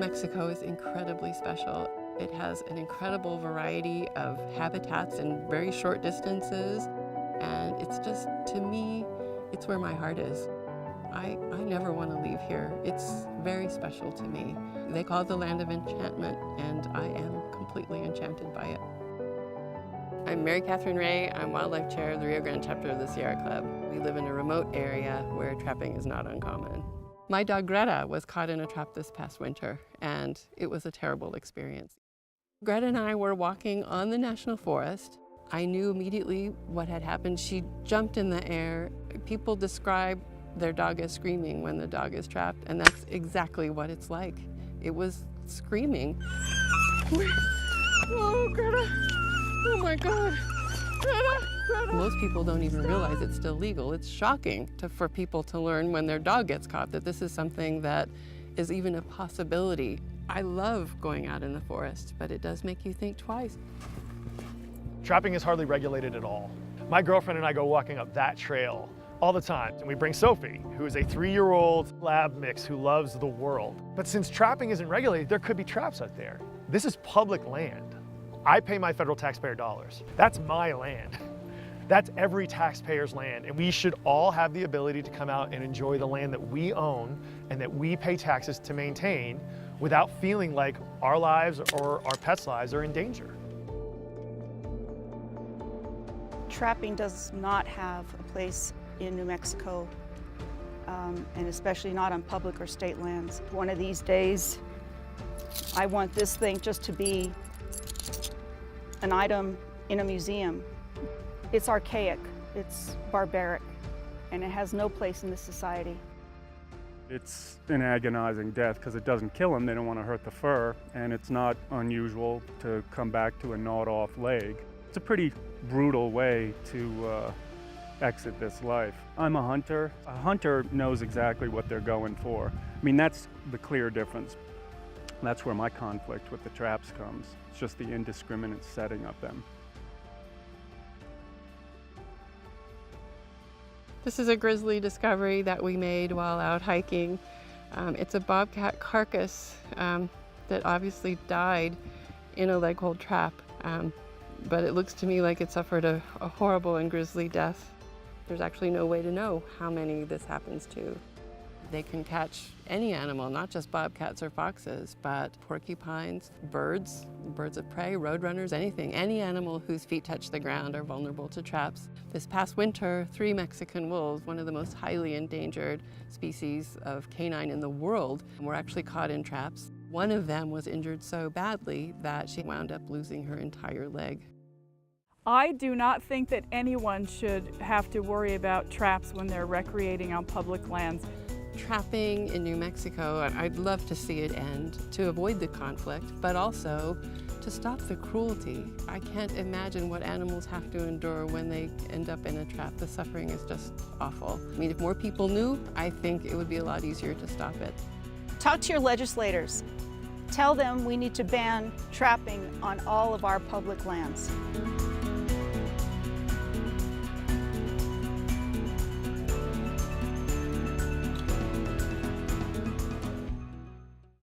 Mexico is incredibly special. It has an incredible variety of habitats in very short distances, and it's just, to me, it's where my heart is. I never want to leave here. It's very special to me. They call it the land of enchantment, and I am completely enchanted by it. I'm Mary Catherine Ray. I'm Wildlife Chair of the Rio Grande chapter of the Sierra Club. We live in a remote area where trapping is not uncommon. My dog Greta was caught in a trap this past winter, and it was a terrible experience. Greta and I were walking on the National Forest. I knew immediately what had happened. She jumped in the air. People describe their dog as screaming when the dog is trapped, and that's exactly what it's like. It was screaming. Oh, Greta! Oh my God! Greta! Greta! Most people don't even realize it's still legal. It's shocking for people to learn when their dog gets caught that this is something that is even a possibility. I love going out in the forest, but it does make you think twice. Trapping is hardly regulated at all. My girlfriend and I go walking up that trail all the time, and we bring Sophie, who is a 3-year-old lab mix who loves the world. But since trapping isn't regulated, there could be traps out there. This is public land. I pay my federal taxpayer dollars. That's my land. That's every taxpayer's land, and we should all have the ability to come out and enjoy the land that we own and that we pay taxes to maintain without feeling like our lives or our pets' lives are in danger. Trapping does not have a place in New Mexico, and especially not on public or state lands. One of these days, I want this thing just to be an item in a museum. It's archaic, it's barbaric, and it has no place in this society. It's an agonizing death because it doesn't kill them. They don't want to hurt the fur, and it's not unusual to come back to a gnawed-off leg. It's a pretty brutal way to exit this life. I'm a hunter. A hunter knows exactly what they're going for. I mean, that's the clear difference. That's where my conflict with the traps comes. It's just the indiscriminate setting of them. This is a grisly discovery that we made while out hiking. It's a bobcat carcass that obviously died in a leg hold trap, but it looks to me like it suffered a horrible and grisly death. There's actually no way to know how many this happens to. They can catch any animal, not just bobcats or foxes, but porcupines, birds of prey, roadrunners, anything. Any animal whose feet touch the ground are vulnerable to traps. This past winter, 3 Mexican wolves, one of the most highly endangered species of canine in the world, were actually caught in traps. One of them was injured so badly that she wound up losing her entire leg. I do not think that anyone should have to worry about traps when they're recreating on public lands. Trapping in New Mexico, I'd love to see it end, to avoid the conflict, but also to stop the cruelty. I can't imagine what animals have to endure when they end up in a trap. The suffering is just awful. I mean, if more people knew, I think it would be a lot easier to stop it. Talk to your legislators. Tell them we need to ban trapping on all of our public lands.